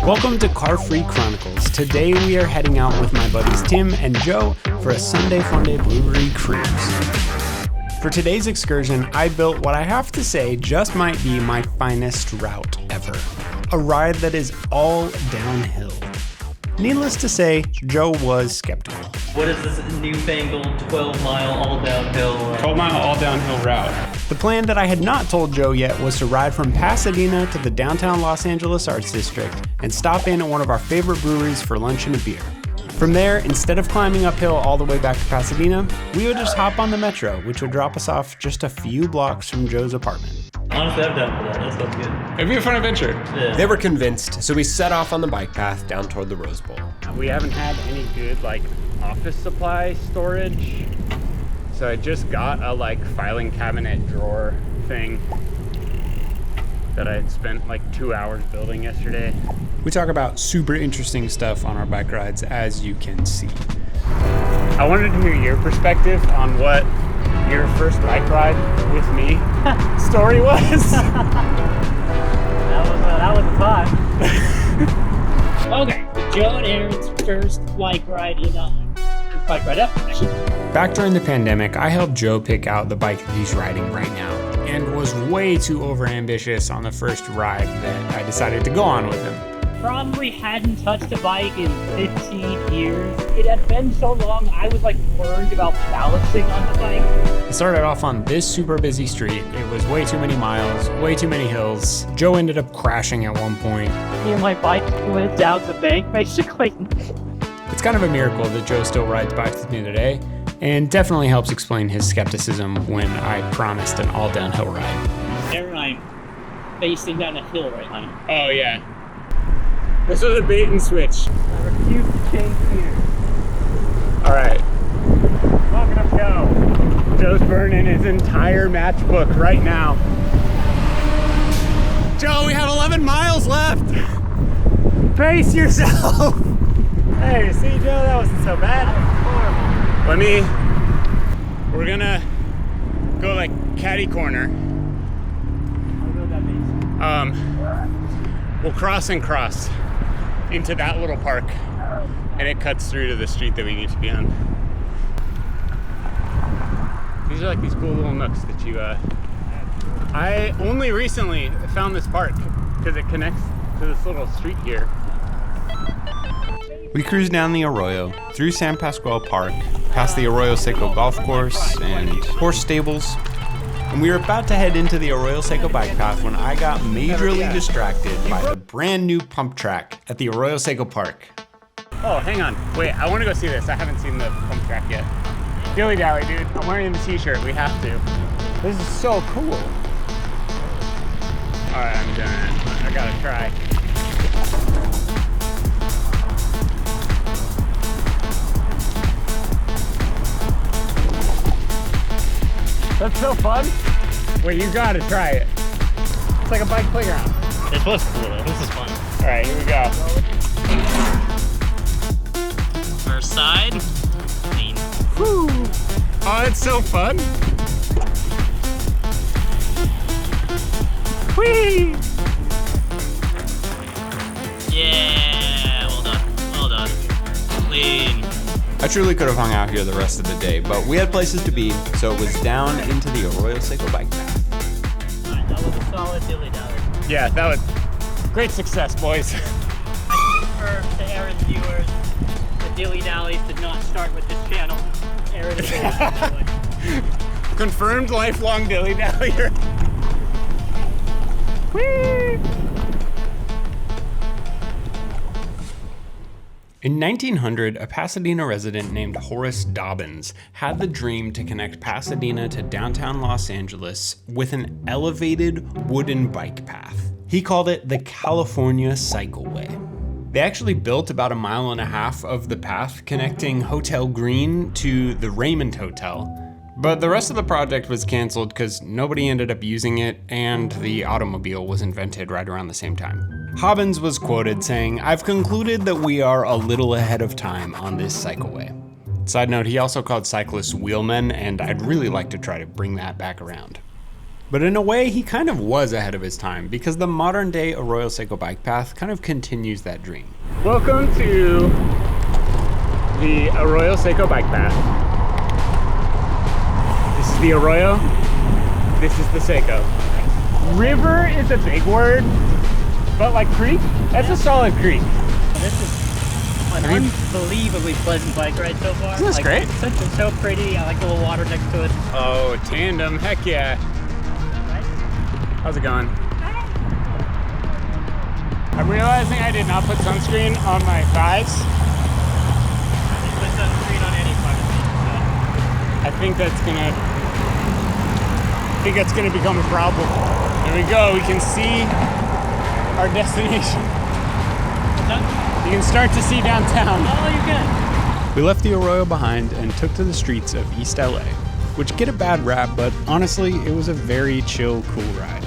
Welcome to Car Free Chronicles. Today we are heading out with my buddies Tim and Joe for a Sunday Funday Brewery cruise. For today's excursion, I built what I have to say just might be my finest route ever. A ride that is all downhill. Needless to say, Joe was skeptical. What is this newfangled 12-mile all-downhill 12-mile all-downhill route. The plan that I had not told Joe yet was to ride from Pasadena to the downtown Los Angeles Arts District and stop in at one of our favorite breweries for lunch and a beer. From there, instead of climbing uphill all the way back to Pasadena, we would just hop on the metro, which would drop us off just a few blocks from Joe's apartment. Honestly, I'm down for that. That sounds good. It'd be a fun adventure. Yeah. They were convinced, so we set off on the bike path down toward the Rose Bowl. We haven't had any good office supply storage, so I just got a filing cabinet drawer thing that I had spent 2 hours building yesterday. We talk about super interesting stuff on our bike rides, as you can see. I wanted to hear your perspective on what your first bike ride with me story was. That was fun. Okay, Joe and Aaron's first bike ride bike ride up. Back during the pandemic, I helped Joe pick out the bike that he's riding right now, and was way too overambitious on the first ride that I decided to go on with him. Probably hadn't touched a bike in 15 years. It had been so long, I was worried about balancing on the bike. I started off on this super busy street. It was way too many miles, way too many hills. Joe ended up crashing at one point. Me and my bike went down the bank, basically. It's kind of a miracle that Joe still rides bikes with me today, and definitely helps explain his skepticism when I promised an all downhill ride. Aaron and I facing down a hill right now. Oh yeah. This was a bait and switch. I refuse to change gears. Alright. Welcome up Joe. Joe's burning his entire matchbook right now. Joe, we have 11 miles left. Pace yourself. Hey, see Joe, that wasn't so bad. We're gonna go catty corner. I don't know what that means. We'll cross into that little park, and it cuts through to the street that we need to be on. These are these cool little nooks that you, I only recently found this park because it connects to this little street here. We cruised down the Arroyo, through San Pascual Park, past the Arroyo Seco golf course and horse stables, and we were about to head into the Arroyo Seco bike path when I got majorly distracted by the brand new pump track at the Arroyo Seco Park. Oh, hang on. Wait, I want to go see this. I haven't seen the pump track yet. Dilly Dally, dude. I'm wearing the t-shirt. We have to. This is so cool. All right, I'm doing it. I gotta try. That's so fun. Wait, you gotta try it. It's like a bike playground. This was cool though. This is fun. All right, here we go. First side. Clean. Whew. Oh, it's so fun. Whee! Yeah, well done. Well done. Clean. I truly could have hung out here the rest of the day, but we had places to be, so it was down into the Arroyo Seco bike path. Alright, that was a solid dilly dally. Yeah, that was great success, boys. I confirm to Aaron's viewers, the dilly dallies did not start with this channel. Aaron is a Confirmed lifelong dilly dallyer. Whee! In 1900, a Pasadena resident named Horace Dobbins had the dream to connect Pasadena to downtown Los Angeles with an elevated wooden bike path. He called it the California Cycleway. They actually built about 1.5 miles of the path connecting Hotel Green to the Raymond Hotel, but the rest of the project was canceled because nobody ended up using it and the automobile was invented right around the same time. Dobbins was quoted saying, "I've concluded that we are a little ahead of time on this cycleway." Side note, he also called cyclists wheelmen, and I'd really like to try to bring that back around. But in a way, he kind of was ahead of his time because the modern day Arroyo Seco bike path kind of continues that dream. Welcome to the Arroyo Seco bike path. This is the Arroyo, this is the Seco. River is a big word, but like creek, that's a solid creek. This is an unbelievably pleasant bike ride so far. Isn't this great? It's so pretty. I like the little water next to it. Oh, tandem, heck yeah. How's it going? I'm realizing I did not put sunscreen on my thighs. You put sunscreen on any part of it. I think that's gonna become a problem. There we go, we can see our destination. You can start to see downtown. Oh, you're good. We left the Arroyo behind and took to the streets of East LA, which get a bad rap, but honestly, it was a very chill, cool ride.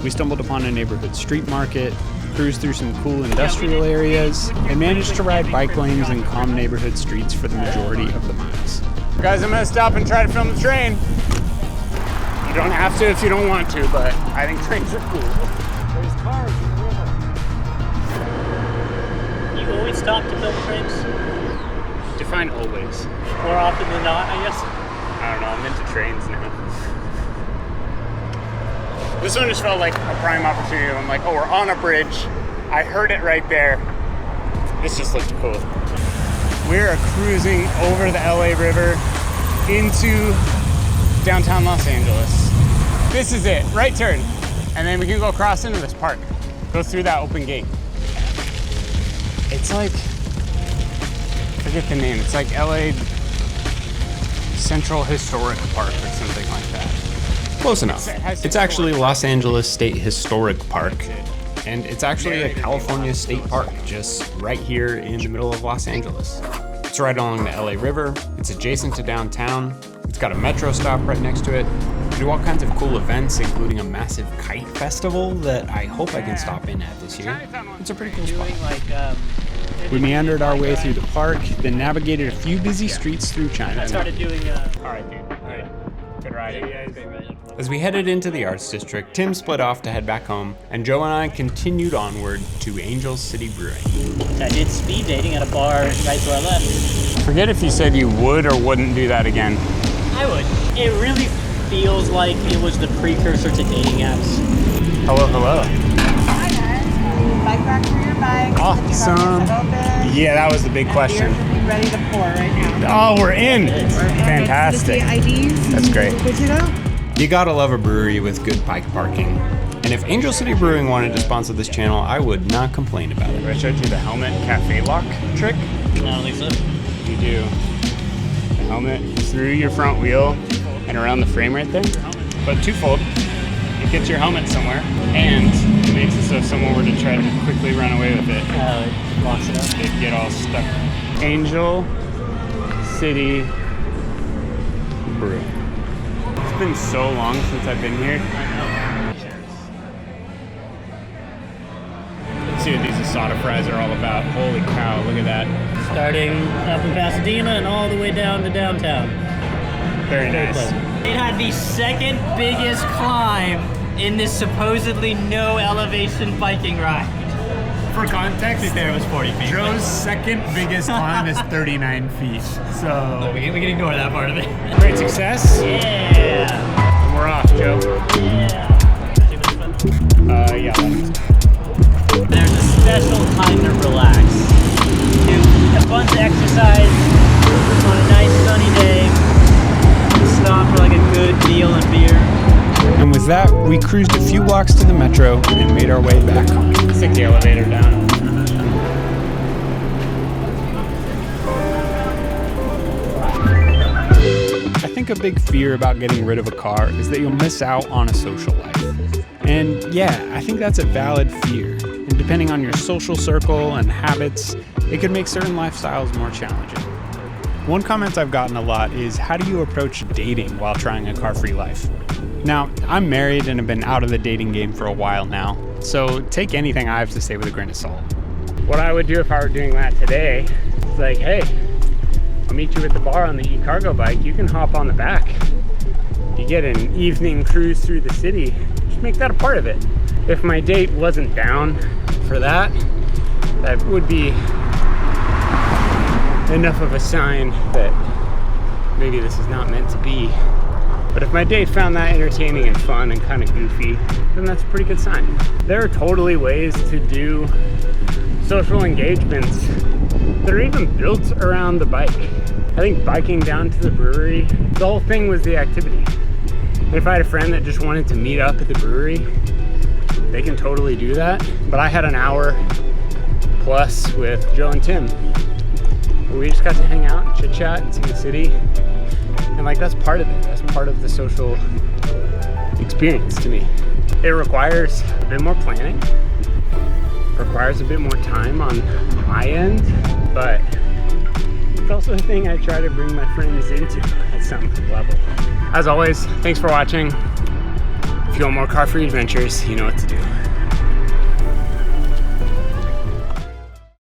We stumbled upon a neighborhood street market, cruised through some cool industrial areas, and managed to ride bike lanes and calm neighborhood streets for the majority of the miles. Guys, I'm gonna stop and try to film the train. You don't have to if you don't want to, but I think trains are cool. There's cars in the river. You always stop to film trains? Define always. More often than not, I guess. I don't know, I'm into trains now. This one just felt like a prime opportunity. I'm like, oh, we're on a bridge. I heard it right there. This just looked cool. We're cruising over the LA River into downtown Los Angeles. This is it, right turn. And then we can go across into this park. Go through that open gate. It's like, forget the name. It's like LA Central Historic Park or something like that. Close enough. It's actually Los Angeles State Historic Park, and it's actually a California state park just right here in the middle of Los Angeles. It's right along the LA River, it's adjacent to downtown, it's got a metro stop right next to it. We do all kinds of cool events, including a massive kite festival that I hope I can stop in at this year. It's a pretty cool spot. We meandered our way through the park, then navigated a few busy streets through China. I started doing All right, dude. All right. Good ride, guys. As we headed into the Arts District, Tim split off to head back home, and Joe and I continued onward to Angel City Brewing. I did speed dating at a bar right where I left. Forget if you said you would or wouldn't do that again. I would. It really feels like it was the precursor to dating apps. Hello, hello. Hi guys, bike rack for your bike. Awesome. Yeah, that was the big question. Beer should be ready to pour right now. Oh, we're in. Fantastic. IDs. That's great. Good to go. You gotta love a brewery with good bike parking. And if Angel City Brewing wanted to sponsor this channel, I would not complain about it. I showed you the helmet cafe lock trick. I don't think so. You do. The helmet through your front wheel and around the frame right there. But twofold. It gets your helmet somewhere, and it makes it so if someone were to try to quickly run away with it, It locks it up. they'd get all stuck. Angel City Brewing. It's been so long since I've been here. Let's see what these asada fries are all about. Holy cow, look at that. Starting up in Pasadena and all the way down to downtown. Very nice. It had the second biggest climb in this supposedly no elevation biking ride. For context, There was 40 feet. Joe's second biggest climb is 39 feet. So We can ignore that part of it. Great success. Yeah. And we're off, Joe. Yeah. Yeah. There's a special kind of relax. Do a bunch of exercise on a nice sunny day. Stop for like a good meal and beer. And with that, we cruised a few blocks to the metro and made our way back home. Stick the elevator down. I think a big fear about getting rid of a car is that you'll miss out on a social life. And yeah, I think that's a valid fear. And depending on your social circle and habits, it could make certain lifestyles more challenging. One comment I've gotten a lot is, how do you approach dating while trying a car-free life? Now, I'm married and have been out of the dating game for a while now, so take anything I have to say with a grain of salt. What I would do if I were doing that today is like, hey, I'll meet you at the bar on the e-cargo bike. You can hop on the back. you get an evening cruise through the city, just make that a part of it. If my date wasn't down for that, that would be enough of a sign that maybe this is not meant to be. But if my date found that entertaining and fun and kind of goofy, then that's a pretty good sign. There are totally ways to do social engagements that are even built around the bike. I think biking down to the brewery, the whole thing was the activity. And if I had a friend that just wanted to meet up at the brewery, they can totally do that. But I had an hour plus with Joe and Tim. We just got to hang out and chit chat and see the city. And like, that's part of it. That's part of the social experience to me. It requires a bit more planning, requires a bit more time on my end, but it's also a thing I try to bring my friends into at some level. As always, thanks for watching. If you want more car-free adventures, you know what to do.